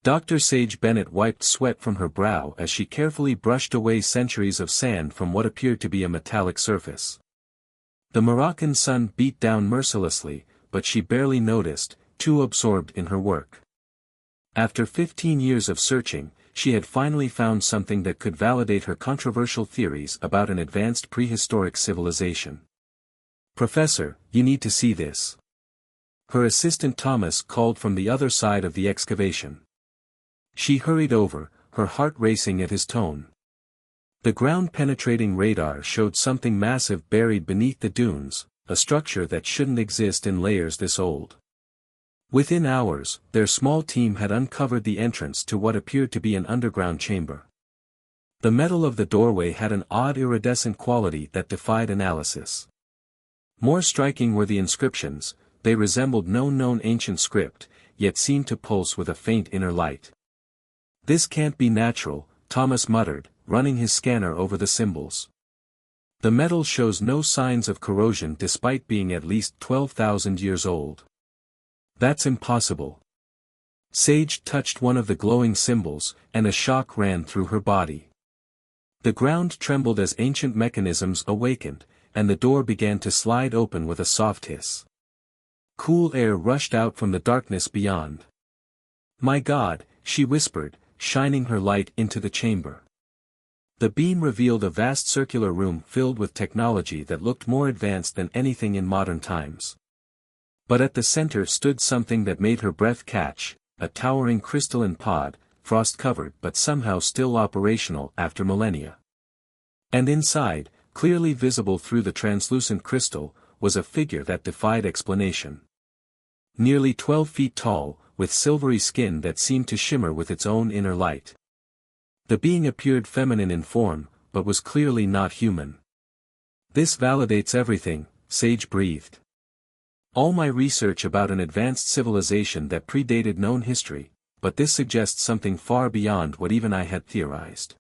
Dr. Sage Bennett wiped sweat from her brow as she carefully brushed away centuries of sand from what appeared to be a metallic surface. The Moroccan sun beat down mercilessly, but she barely noticed, too absorbed in her work. After 15 years of searching, she had finally found something that could validate her controversial theories about an advanced prehistoric civilization. "Professor, you need to see this." Her assistant Thomas called from the other side of the excavation. She hurried over, her heart racing at his tone. The ground-penetrating radar showed something massive buried beneath the dunes, a structure that shouldn't exist in layers this old. Within hours, their small team had uncovered the entrance to what appeared to be an underground chamber. The metal of the doorway had an odd iridescent quality that defied analysis. More striking were the inscriptions. They resembled no known ancient script, yet seemed to pulse with a faint inner light. "This can't be natural," Thomas muttered, running his scanner over the symbols. "The metal shows no signs of corrosion despite being at least 12,000 years old. That's impossible." Sage touched one of the glowing symbols, and a shock ran through her body. The ground trembled as ancient mechanisms awakened, and the door began to slide open with a soft hiss. Cool air rushed out from the darkness beyond. "My God," she whispered, shining her light into the chamber. The beam revealed a vast circular room filled with technology that looked more advanced than anything in modern times. But at the center stood something that made her breath catch, a towering crystalline pod, frost-covered but somehow still operational after millennia. And inside, clearly visible through the translucent crystal, was a figure that defied explanation. Nearly 12 feet tall, with silvery skin that seemed to shimmer with its own inner light. The being appeared feminine in form, but was clearly not human. "This validates everything," Sage breathed. "All my research about an advanced civilization that predated known history, but this suggests something far beyond what even I had theorized."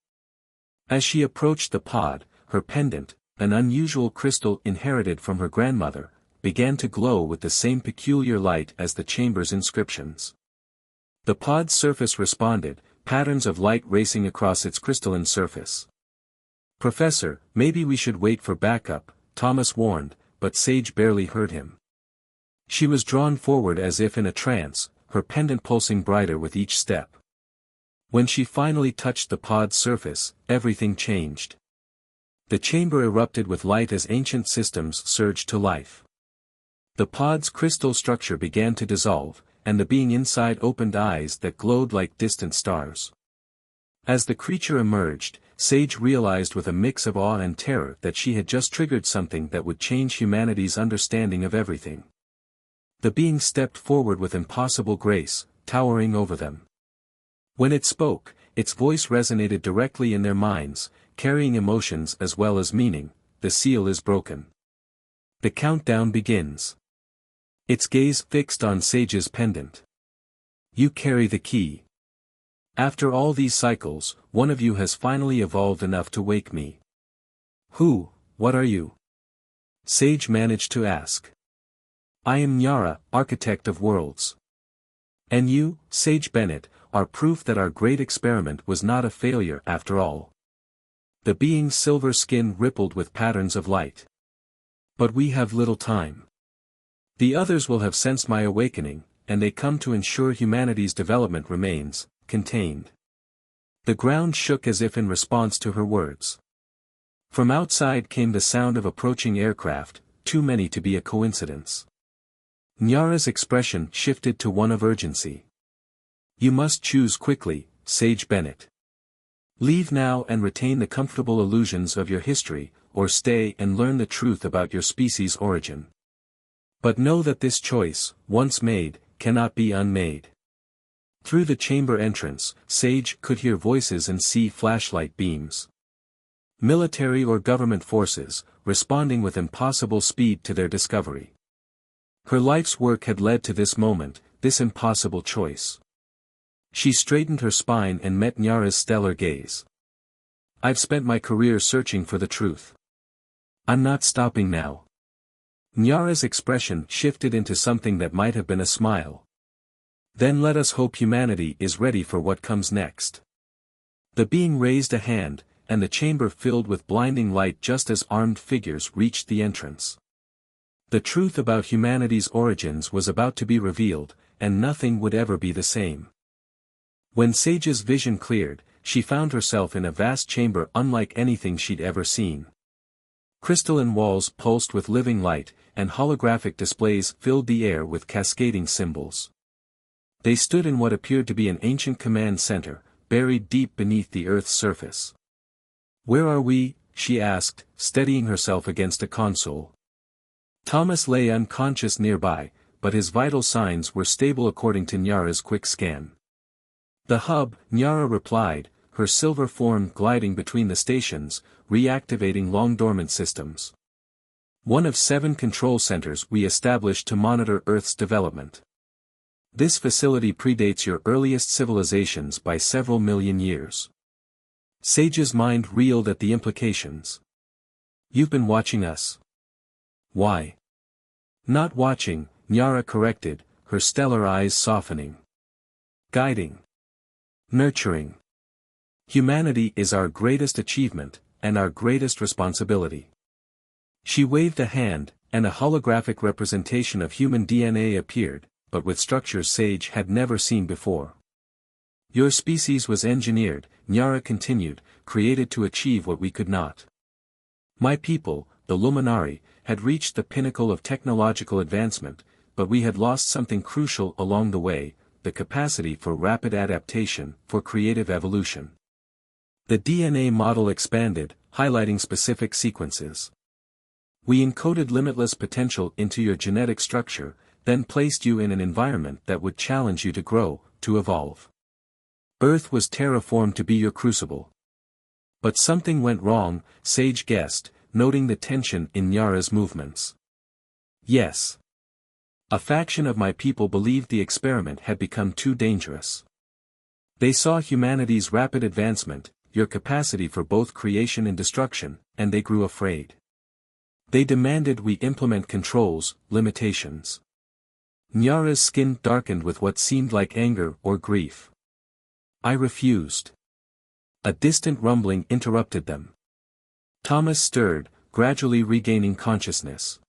As she approached the pod, her pendant, an unusual crystal inherited from her grandmother, began to glow with the same peculiar light as the chamber's inscriptions. The pod's surface responded, patterns of light racing across its crystalline surface. "Professor, maybe we should wait for backup," Thomas warned, but Sage barely heard him. She was drawn forward as if in a trance, her pendant pulsing brighter with each step. When she finally touched the pod's surface, everything changed. The chamber erupted with light as ancient systems surged to life. The pod's crystal structure began to dissolve, and the being inside opened eyes that glowed like distant stars. As the creature emerged, Sage realized with a mix of awe and terror that she had just triggered something that would change humanity's understanding of everything. The being stepped forward with impossible grace, towering over them. When it spoke, its voice resonated directly in their minds, carrying emotions as well as meaning. "The seal is broken. The countdown begins." Its gaze fixed on Sage's pendant. "You carry the key. After all these cycles, one of you has finally evolved enough to wake me." What are you?" Sage managed to ask. "I am Nyara, architect of worlds. And you, Sage Bennett, are proof that our great experiment was not a failure after all." The being's silver skin rippled with patterns of light. "But we have little time. The others will have sensed my awakening, and they come to ensure humanity's development remains contained." The ground shook as if in response to her words. From outside came the sound of approaching aircraft, too many to be a coincidence. Nyara's expression shifted to one of urgency. "You must choose quickly, Sage Bennett. Leave now and retain the comfortable illusions of your history, or stay and learn the truth about your species' origin. But know that this choice, once made, cannot be unmade." Through the chamber entrance, Sage could hear voices and see flashlight beams. Military or government forces, responding with impossible speed to their discovery. Her life's work had led to this moment, this impossible choice. She straightened her spine and met Nyara's stellar gaze. "I've spent my career searching for the truth. I'm not stopping now." Nyara's expression shifted into something that might have been a smile. Then let us hope humanity is ready for what comes next. The being raised a hand, and the chamber filled with blinding light just as armed figures reached the entrance. The truth about humanity's origins was about to be revealed, and nothing would ever be the same. When Sage's vision cleared, she found herself in a vast chamber unlike anything she'd ever seen. Crystalline walls pulsed with living light, and holographic displays filled the air with cascading symbols. They stood in what appeared to be an ancient command center, buried deep beneath the Earth's surface. "Where are we?" she asked, steadying herself against a console. Thomas lay unconscious nearby, but his vital signs were stable according to Nyara's quick scan. "The hub," Nyara replied, her silver form gliding between the stations, reactivating long-dormant systems. "One of 7 control centers we established to monitor Earth's development. This facility predates your earliest civilizations by several million years." Sage's mind reeled at the implications. "You've been watching us." "Why?" "Not watching," Nyara corrected, her stellar eyes softening. "Guiding. Nurturing. Humanity is our greatest achievement, and our greatest responsibility." She waved a hand, and a holographic representation of human DNA appeared, but with structures Sage had never seen before. "Your species was engineered," Nyara continued, "created to achieve what we could not. My people, the Luminari, had reached the pinnacle of technological advancement, but we had lost something crucial along the way, the capacity for rapid adaptation, for creative evolution." The DNA model expanded, highlighting specific sequences. "We encoded limitless potential into your genetic structure, then placed you in an environment that would challenge you to grow, to evolve. Earth was terraformed to be your crucible." But something went wrong, Sage guessed, noting the tension in Nyara's movements. "Yes. A faction of my people believed the experiment had become too dangerous. They saw humanity's rapid advancement, your capacity for both creation and destruction, and they grew afraid. They demanded we implement controls, limitations." Nyara's skin darkened with what seemed like anger or grief. "I refused." A distant rumbling interrupted them. Thomas stirred, gradually regaining consciousness.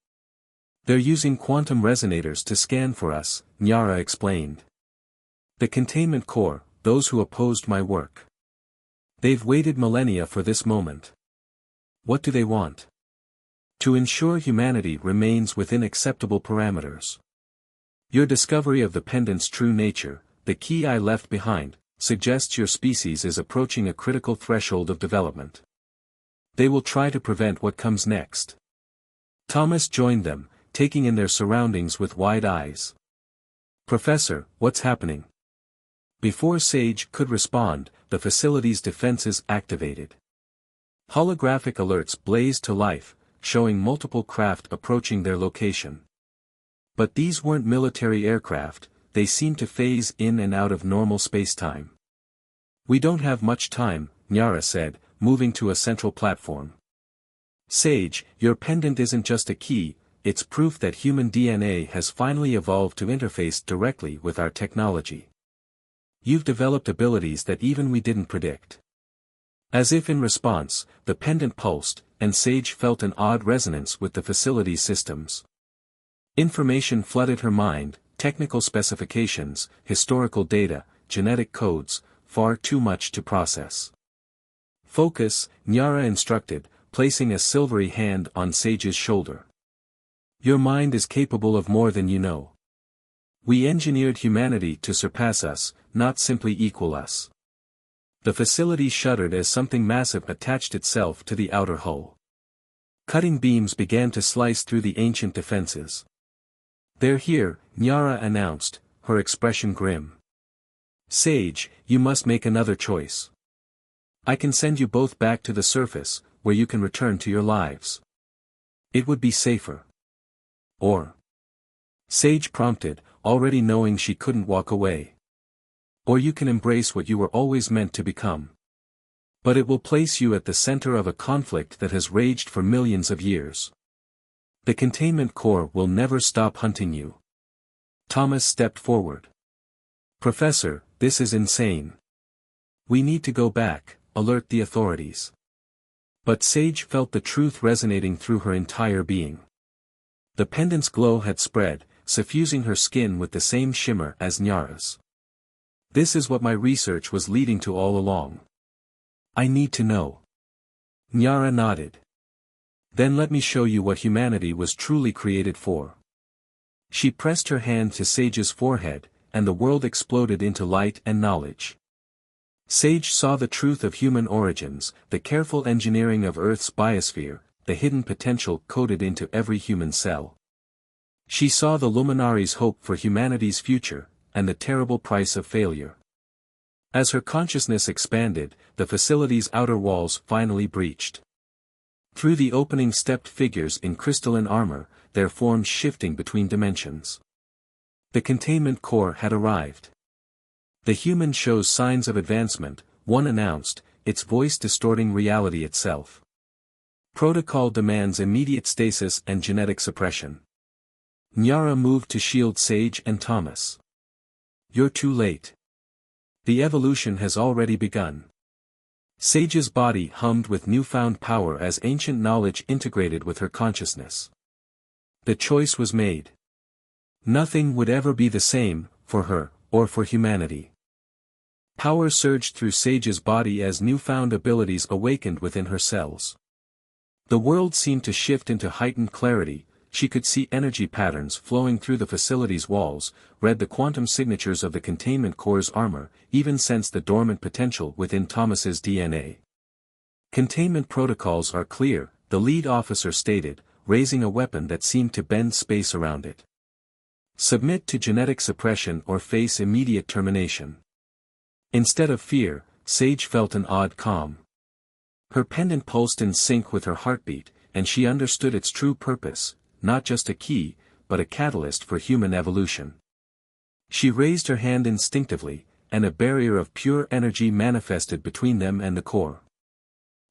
"They're using quantum resonators to scan for us," Nyara explained. "The containment core, those who opposed my work. They've waited millennia for this moment. What do they want?" "To ensure humanity remains within acceptable parameters. Your discovery of the pendant's true nature, the key I left behind, suggests your species is approaching a critical threshold of development. They will try to prevent what comes next." Thomas joined them, taking in their surroundings with wide eyes. "Professor, what's happening?" Before Sage could respond, the facility's defenses activated. Holographic alerts blazed to life, showing multiple craft approaching their location. But these weren't military aircraft, they seemed to phase in and out of normal spacetime. "We don't have much time," Nyara said, moving to a central platform. "Sage, your pendant isn't just a key, it's proof that human DNA has finally evolved to interface directly with our technology. You've developed abilities that even we didn't predict." As if in response, the pendant pulsed, and Sage felt an odd resonance with the facility's systems. Information flooded her mind, technical specifications, historical data, genetic codes, far too much to process. "Focus," Nyara instructed, placing a silvery hand on Sage's shoulder. "Your mind is capable of more than you know. We engineered humanity to surpass us, not simply equal us." The facility shuddered as something massive attached itself to the outer hull. Cutting beams began to slice through the ancient defenses. "They're here," Nyara announced, her expression grim. "Sage, you must make another choice. I can send you both back to the surface, where you can return to your lives. It would be safer. Or," Sage prompted, already knowing she couldn't walk away. "Or you can embrace what you were always meant to become. But it will place you at the center of a conflict that has raged for millions of years. The containment core will never stop hunting you." Thomas stepped forward. Professor, this is insane. We need to go back, alert the authorities. But Sage felt the truth resonating through her entire being. The pendant's glow had spread, suffusing her skin with the same shimmer as Nyara's. This is what my research was leading to all along. I need to know. Nyara nodded. Then let me show you what humanity was truly created for. She pressed her hand to Sage's forehead, and the world exploded into light and knowledge. Sage saw the truth of human origins, the careful engineering of Earth's biosphere, the hidden potential coded into every human cell. She saw the Luminaries' hope for humanity's future, and the terrible price of failure. As her consciousness expanded, the facility's outer walls finally breached. Through the opening stepped figures in crystalline armor, their forms shifting between dimensions. The containment core had arrived. The human shows signs of advancement, one announced, its voice distorting reality itself. Protocol demands immediate stasis and genetic suppression. Nyara moved to shield Sage and Thomas. You're too late. The evolution has already begun. Sage's body hummed with newfound power as ancient knowledge integrated with her consciousness. The choice was made. Nothing would ever be the same, for her, or for humanity. Power surged through Sage's body as newfound abilities awakened within her cells. The world seemed to shift into heightened clarity. She could see energy patterns flowing through the facility's walls, read the quantum signatures of the containment core's armor, even sensed the dormant potential within Thomas's DNA. Containment protocols are clear, the lead officer stated, raising a weapon that seemed to bend space around it. Submit to genetic suppression or face immediate termination. Instead of fear, Sage felt an odd calm. Her pendant pulsed in sync with her heartbeat, and she understood its true purpose, not just a key, but a catalyst for human evolution. She raised her hand instinctively, and a barrier of pure energy manifested between them and the core.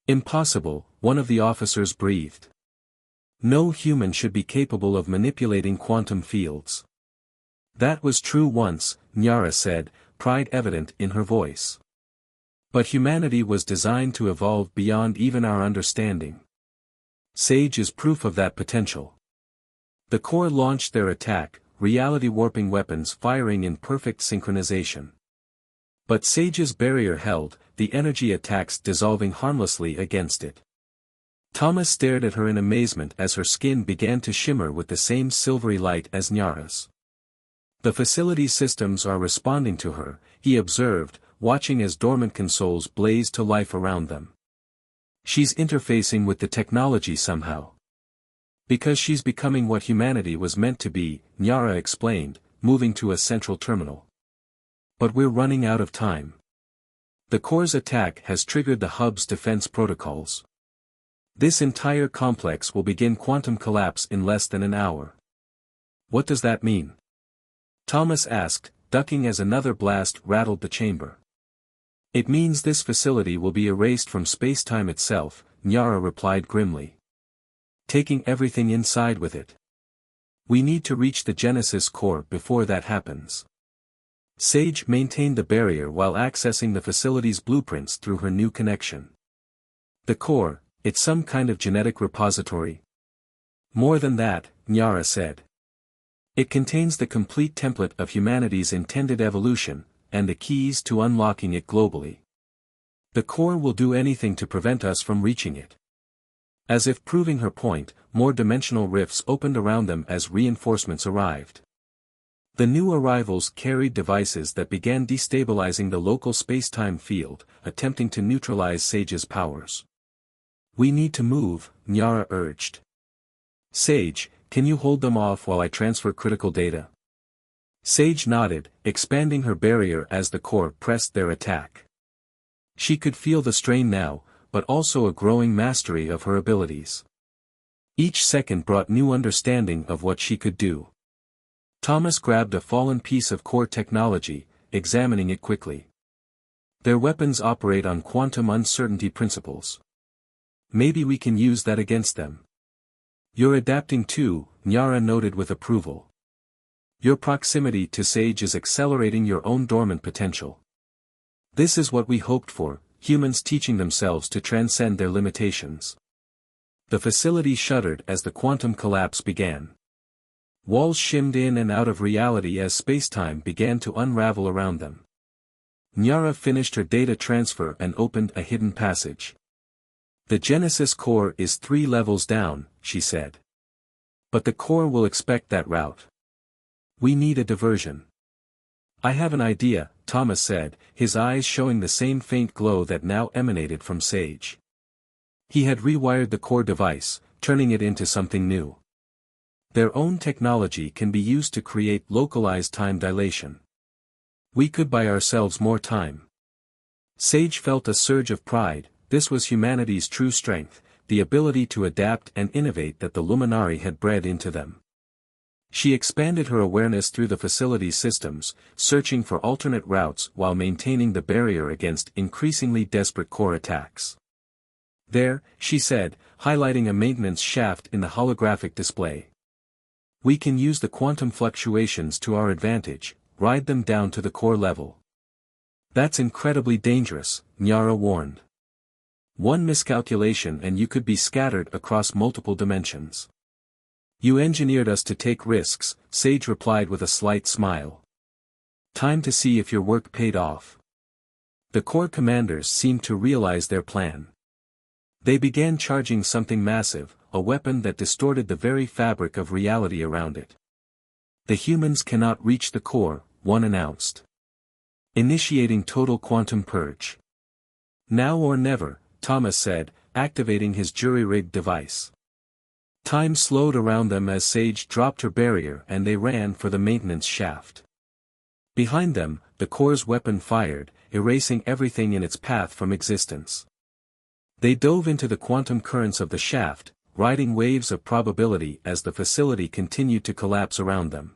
Impossible, one of the officers breathed. No human should be capable of manipulating quantum fields. That was true once, Nyara said, pride evident in her voice. But humanity was designed to evolve beyond even our understanding. Sage is proof of that potential. The core launched their attack, reality-warping weapons firing in perfect synchronization. But Sage's barrier held, the energy attacks dissolving harmlessly against it. Thomas stared at her in amazement as her skin began to shimmer with the same silvery light as Nyara's. The facility's systems are responding to her, he observed, watching as dormant consoles blaze to life around them. She's interfacing with the technology somehow. Because she's becoming what humanity was meant to be, Nyara explained, moving to a central terminal. But we're running out of time. The core's attack has triggered the hub's defense protocols. This entire complex will begin quantum collapse in less than an hour. What does that mean? Thomas asked, ducking as another blast rattled the chamber. It means this facility will be erased from space-time itself, Nyara replied grimly. Taking everything inside with it. We need to reach the Genesis core before that happens. Sage maintained the barrier while accessing the facility's blueprints through her new connection. The core, it's some kind of genetic repository. More than that, Nyara said. It contains the complete template of humanity's intended evolution, and the keys to unlocking it globally. The core will do anything to prevent us from reaching it. As if proving her point, more dimensional rifts opened around them as reinforcements arrived. The new arrivals carried devices that began destabilizing the local space-time field, attempting to neutralize Sage's powers. We need to move, Nyara urged. Sage, can you hold them off while I transfer critical data? Sage nodded, expanding her barrier as the core pressed their attack. She could feel the strain now, but also a growing mastery of her abilities. Each second brought new understanding of what she could do. Thomas grabbed a fallen piece of core technology, examining it quickly. Their weapons operate on quantum uncertainty principles. Maybe we can use that against them. You're adapting too, Nyara noted with approval. Your proximity to Sage is accelerating your own dormant potential. This is what we hoped for, humans teaching themselves to transcend their limitations. The facility shuddered as the quantum collapse began. Walls shimmed in and out of reality as spacetime began to unravel around them. Nyara finished her data transfer and opened a hidden passage. The Genesis core is 3 levels down, she said. But the core will expect that route. We need a diversion. I have an idea, Thomas said, his eyes showing the same faint glow that now emanated from Sage. He had rewired the core device, turning it into something new. Their own technology can be used to create localized time dilation. We could buy ourselves more time. Sage felt a surge of pride. This was humanity's true strength, the ability to adapt and innovate that the Luminari had bred into them. She expanded her awareness through the facility's systems, searching for alternate routes while maintaining the barrier against increasingly desperate core attacks. There, she said, highlighting a maintenance shaft in the holographic display. We can use the quantum fluctuations to our advantage, ride them down to the core level. That's incredibly dangerous, Nyara warned. One miscalculation and you could be scattered across multiple dimensions. You engineered us to take risks, Sage replied with a slight smile. Time to see if your work paid off. The core commanders seemed to realize their plan. They began charging something massive, a weapon that distorted the very fabric of reality around it. The humans cannot reach the core, one announced. Initiating total quantum purge. Now or never, Thomas said, activating his jury-rigged device. Time slowed around them as Sage dropped her barrier and they ran for the maintenance shaft. Behind them, the core's weapon fired, erasing everything in its path from existence. They dove into the quantum currents of the shaft, riding waves of probability as the facility continued to collapse around them.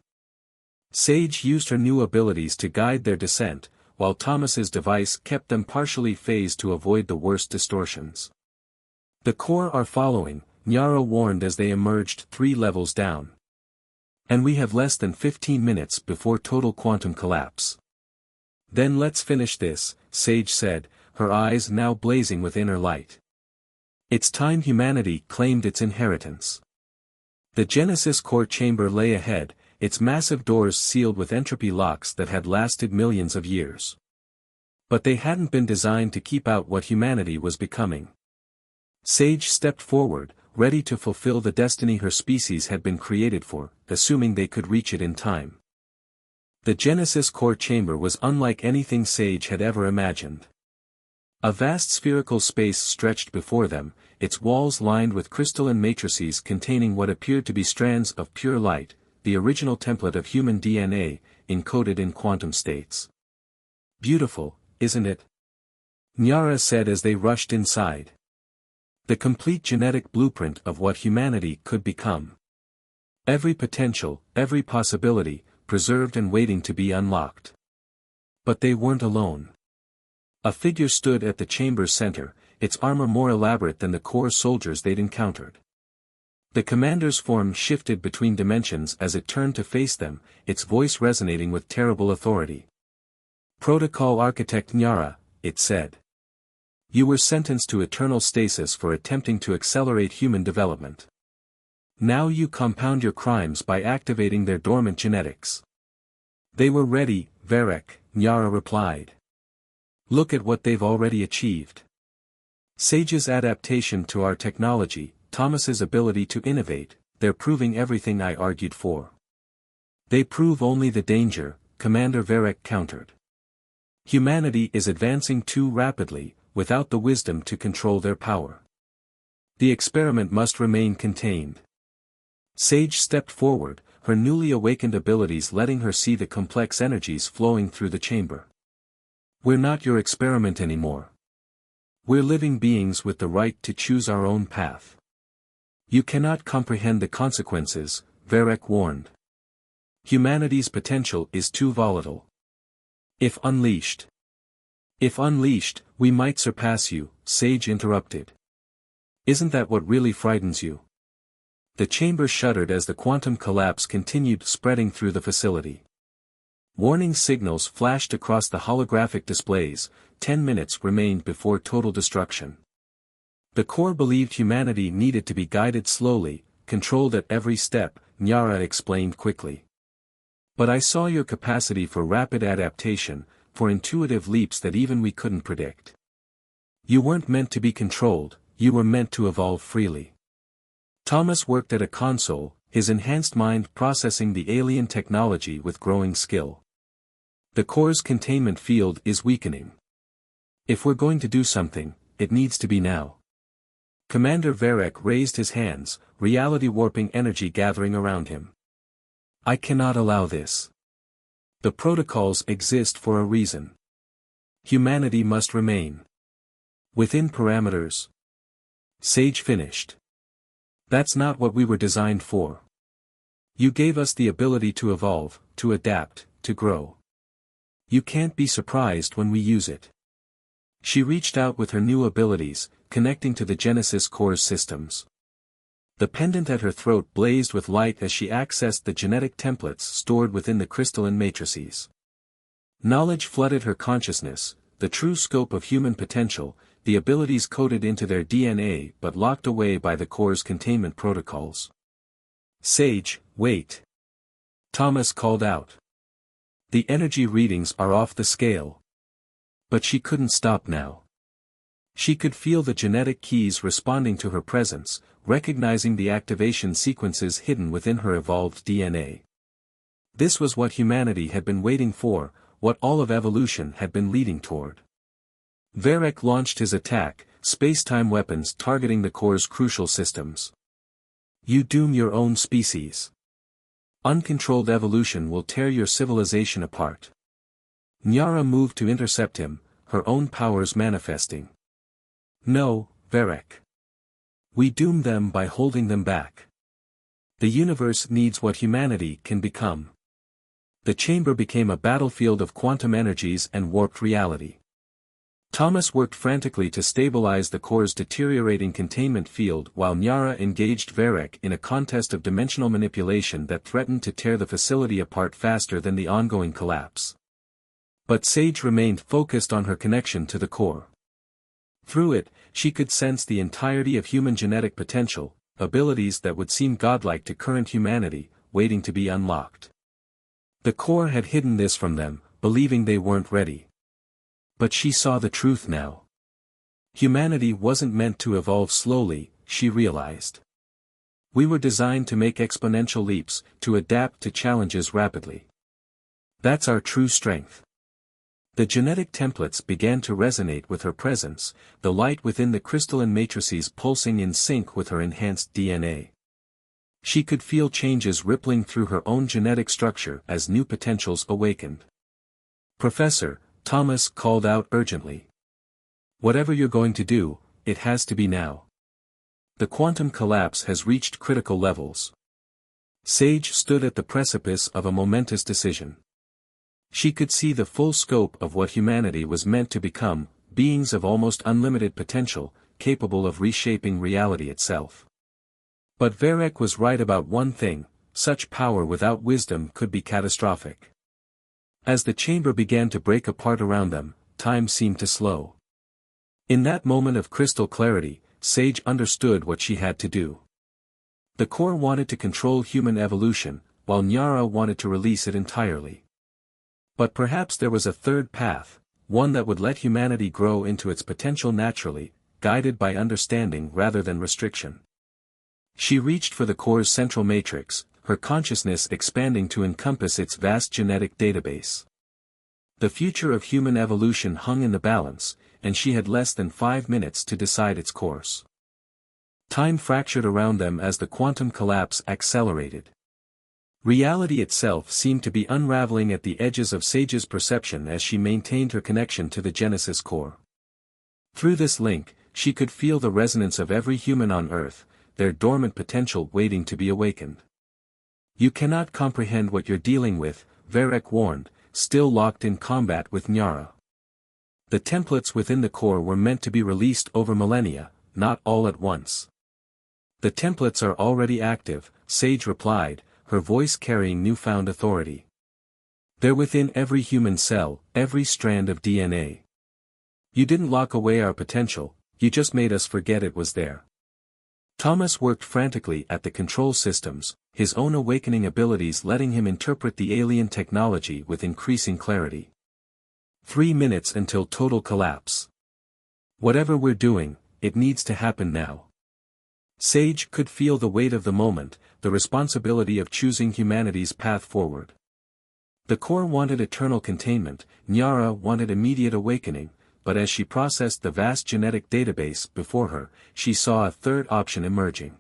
Sage used her new abilities to guide their descent, while Thomas's device kept them partially phased to avoid the worst distortions. The core are following, Nyara warned as they emerged 3 levels down. And we have less than 15 minutes before total quantum collapse. Then let's finish this, Sage said, her eyes now blazing with inner light. It's time humanity claimed its inheritance. The Genesis core chamber lay ahead, its massive doors sealed with entropy locks that had lasted millions of years. But they hadn't been designed to keep out what humanity was becoming. Sage stepped forward, ready to fulfill the destiny her species had been created for, assuming they could reach it in time. The Genesis core chamber was unlike anything Sage had ever imagined. A vast spherical space stretched before them, its walls lined with crystalline matrices containing what appeared to be strands of pure light, the original template of human DNA, encoded in quantum states. Beautiful, isn't it? Nyara said as they rushed inside. The complete genetic blueprint of what humanity could become. Every potential, every possibility, preserved and waiting to be unlocked. But they weren't alone. A figure stood at the chamber's center, its armor more elaborate than the core soldiers they'd encountered. The commander's form shifted between dimensions as it turned to face them, its voice resonating with terrible authority. Protocol Architect Nyara, it said. You were sentenced to eternal stasis for attempting to accelerate human development. Now you compound your crimes by activating their dormant genetics. They were ready, Varek, Nyara replied. Look at what they've already achieved. Sage's adaptation to our technology, Thomas's ability to innovate, they're proving everything I argued for. They prove only the danger, Commander Varek countered. Humanity is advancing too rapidly, without the wisdom to control their power. The experiment must remain contained. Sage stepped forward, her newly awakened abilities letting her see the complex energies flowing through the chamber. We're not your experiment anymore. We're living beings with the right to choose our own path. You cannot comprehend the consequences, Varek warned. Humanity's potential is too volatile. If unleashed, we might surpass you, Sage interrupted. Isn't that what really frightens you? The chamber shuddered as the quantum collapse continued spreading through the facility. Warning signals flashed across the holographic displays. 10 minutes remained before total destruction. The core believed humanity needed to be guided slowly, controlled at every step, Nyara explained quickly. But I saw your capacity for rapid adaptation, for intuitive leaps that even we couldn't predict. You weren't meant to be controlled, you were meant to evolve freely. Thomas worked at a console, his enhanced mind processing the alien technology with growing skill. The core's containment field is weakening. If we're going to do something, it needs to be now. Commander Varek raised his hands, reality-warping energy gathering around him. I cannot allow this. The protocols exist for a reason. Humanity must remain within parameters. Sage finished. That's not what we were designed for. You gave us the ability to evolve, to adapt, to grow. You can't be surprised when we use it. She reached out with her new abilities, connecting to the Genesis core's systems. The pendant at her throat blazed with light as she accessed the genetic templates stored within the crystalline matrices. Knowledge flooded her consciousness, the true scope of human potential, the abilities coded into their DNA but locked away by the core's containment protocols. Sage, wait. Thomas called out. The energy readings are off the scale. But she couldn't stop now. She could feel the genetic keys responding to her presence, recognizing the activation sequences hidden within her evolved DNA. This was what humanity had been waiting for, what all of evolution had been leading toward. Varek launched his attack, space-time weapons targeting the core's crucial systems. You doom your own species. Uncontrolled evolution will tear your civilization apart. Nyara moved to intercept him, her own powers manifesting. No, Varek. We doom them by holding them back. The universe needs what humanity can become. The chamber became a battlefield of quantum energies and warped reality. Thomas worked frantically to stabilize the core's deteriorating containment field while Nyara engaged Varek in a contest of dimensional manipulation that threatened to tear the facility apart faster than the ongoing collapse. But Sage remained focused on her connection to the core. Through it, she could sense the entirety of human genetic potential, abilities that would seem godlike to current humanity, waiting to be unlocked. The core had hidden this from them, believing they weren't ready. But she saw the truth now. Humanity wasn't meant to evolve slowly, she realized. We were designed to make exponential leaps, to adapt to challenges rapidly. That's our true strength. The genetic templates began to resonate with her presence, the light within the crystalline matrices pulsing in sync with her enhanced DNA. She could feel changes rippling through her own genetic structure as new potentials awakened. Professor, Thomas called out urgently. Whatever you're going to do, it has to be now. The quantum collapse has reached critical levels. Sage stood at the precipice of a momentous decision. She could see the full scope of what humanity was meant to become, beings of almost unlimited potential, capable of reshaping reality itself. But Varek was right about one thing, such power without wisdom could be catastrophic. As the chamber began to break apart around them, time seemed to slow. In that moment of crystal clarity, Sage understood what she had to do. The core wanted to control human evolution, while Nyara wanted to release it entirely. But perhaps there was a third path, one that would let humanity grow into its potential naturally, guided by understanding rather than restriction. She reached for the core's central matrix, her consciousness expanding to encompass its vast genetic database. The future of human evolution hung in the balance, and she had less than 5 minutes to decide its course. Time fractured around them as the quantum collapse accelerated. Reality itself seemed to be unraveling at the edges of Sage's perception as she maintained her connection to the Genesis core. Through this link, she could feel the resonance of every human on Earth, their dormant potential waiting to be awakened. You cannot comprehend what you're dealing with, Varek warned, still locked in combat with Nyara. The templates within the core were meant to be released over millennia, not all at once. The templates are already active, Sage replied, her voice carrying newfound authority. They're within every human cell, every strand of DNA. You didn't lock away our potential, you just made us forget it was there. Thomas worked frantically at the control systems, his own awakening abilities letting him interpret the alien technology with increasing clarity. 3 minutes until total collapse. Whatever we're doing, it needs to happen now. Sage could feel the weight of the moment, the responsibility of choosing humanity's path forward. The core wanted eternal containment, Nyara wanted immediate awakening, but as she processed the vast genetic database before her, she saw a third option emerging.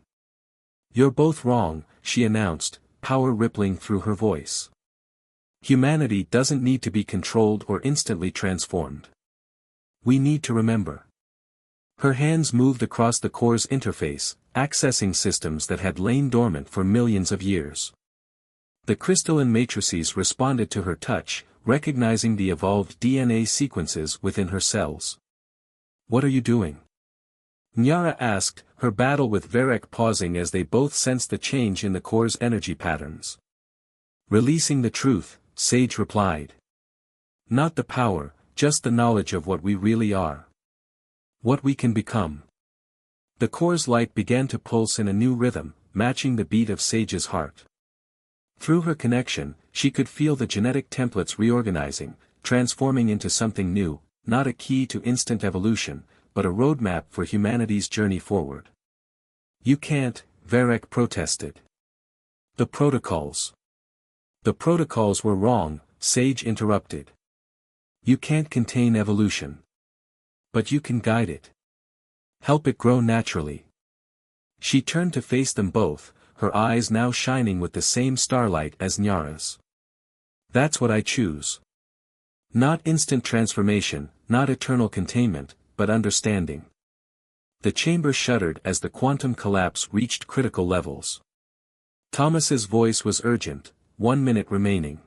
You're both wrong, she announced, power rippling through her voice. Humanity doesn't need to be controlled or instantly transformed. We need to remember. Her hands moved across the core's interface, accessing systems that had lain dormant for millions of years. The crystalline matrices responded to her touch, recognizing the evolved DNA sequences within her cells. What are you doing? Nyara asked, her battle with Varek pausing as they both sensed the change in the core's energy patterns. Releasing the truth, Sage replied. Not the power, just the knowledge of what we really are. What we can become. The core's light began to pulse in a new rhythm, matching the beat of Sage's heart. Through her connection, she could feel the genetic templates reorganizing, transforming into something new, not a key to instant evolution, but a roadmap for humanity's journey forward. You can't, Varek protested. The protocols. The protocols were wrong, Sage interrupted. You can't contain evolution. But you can guide it. Help it grow naturally. She turned to face them both, her eyes now shining with the same starlight as Nyara's. That's what I choose. Not instant transformation, not eternal containment, but understanding. The chamber shuddered as the quantum collapse reached critical levels. Thomas's voice was urgent, 1 minute remaining.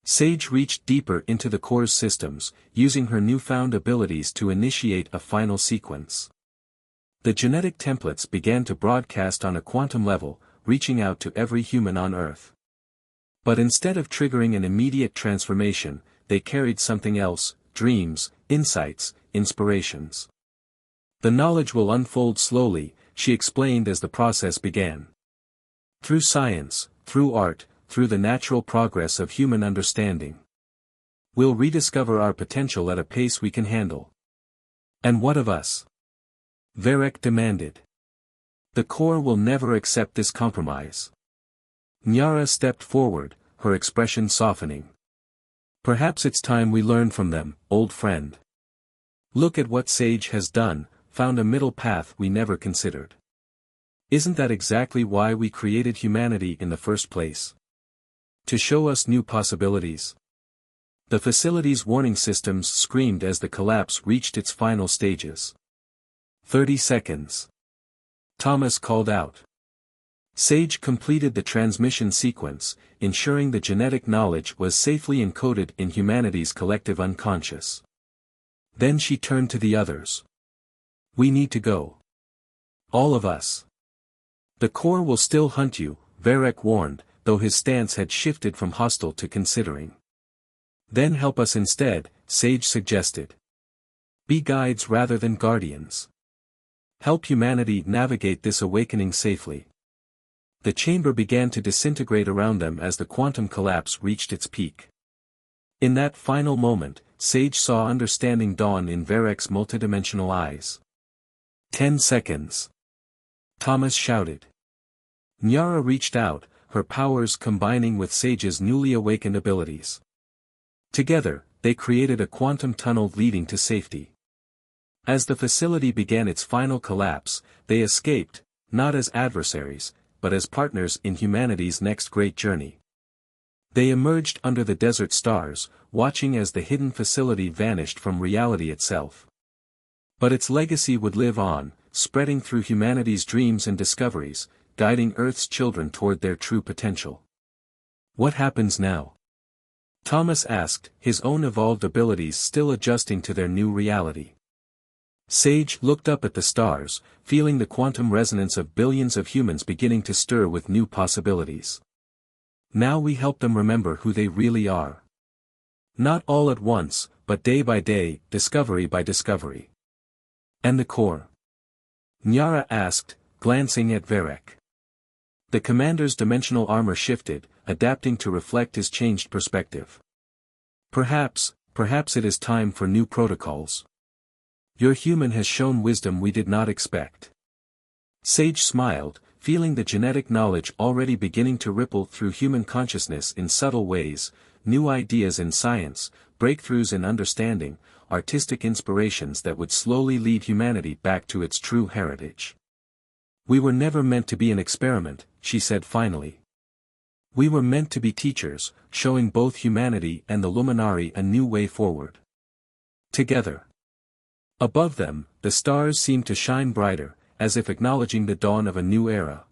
Sage reached deeper into the core's systems, using her newfound abilities to initiate a final sequence. The genetic templates began to broadcast on a quantum level, reaching out to every human on Earth. But instead of triggering an immediate transformation, they carried something else, dreams, insights, inspirations. The knowledge will unfold slowly, she explained as the process began. Through science, through art, through the natural progress of human understanding. We'll rediscover our potential at a pace we can handle. And what of us? Varek demanded. The core will never accept this compromise. Nyara stepped forward, her expression softening. Perhaps it's time we learn from them, old friend. Look at what Sage has done, found a middle path we never considered. Isn't that exactly why we created humanity in the first place? To show us new possibilities. The facility's warning systems screamed as the collapse reached its final stages. 30 seconds. Thomas called out. Sage completed the transmission sequence, ensuring the genetic knowledge was safely encoded in humanity's collective unconscious. Then she turned to the others. We need to go. All of us. The core will still hunt you, Varek warned, though his stance had shifted from hostile to considering. Then help us instead, Sage suggested. Be guides rather than guardians. Help humanity navigate this awakening safely. The chamber began to disintegrate around them as the quantum collapse reached its peak. In that final moment, Sage saw understanding dawn in Varek's multidimensional eyes. 10 seconds. Thomas shouted. Nyara reached out, her powers combining with Sage's newly awakened abilities. Together, they created a quantum tunnel leading to safety. As the facility began its final collapse, they escaped, not as adversaries, but as partners in humanity's next great journey. They emerged under the desert stars, watching as the hidden facility vanished from reality itself. But its legacy would live on, spreading through humanity's dreams and discoveries, guiding Earth's children toward their true potential. What happens now? Thomas asked, his own evolved abilities still adjusting to their new reality. Sage looked up at the stars, feeling the quantum resonance of billions of humans beginning to stir with new possibilities. Now we help them remember who they really are. Not all at once, but day by day, discovery by discovery. And the core? Nyara asked, glancing at Varek. The commander's dimensional armor shifted, adapting to reflect his changed perspective. Perhaps it is time for new protocols. Your human has shown wisdom we did not expect. Sage smiled, feeling the genetic knowledge already beginning to ripple through human consciousness in subtle ways, new ideas in science, breakthroughs in understanding, artistic inspirations that would slowly lead humanity back to its true heritage. We were never meant to be an experiment, she said finally. We were meant to be teachers, showing both humanity and the Luminari a new way forward. Together. Above them, the stars seemed to shine brighter, as if acknowledging the dawn of a new era.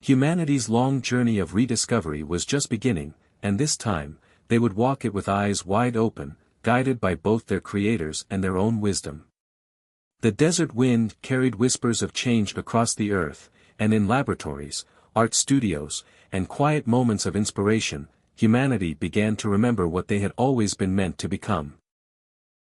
Humanity's long journey of rediscovery was just beginning, and this time, they would walk it with eyes wide open, guided by both their creators and their own wisdom. The desert wind carried whispers of change across the earth, and in laboratories, art studios, and quiet moments of inspiration, humanity began to remember what they had always been meant to become.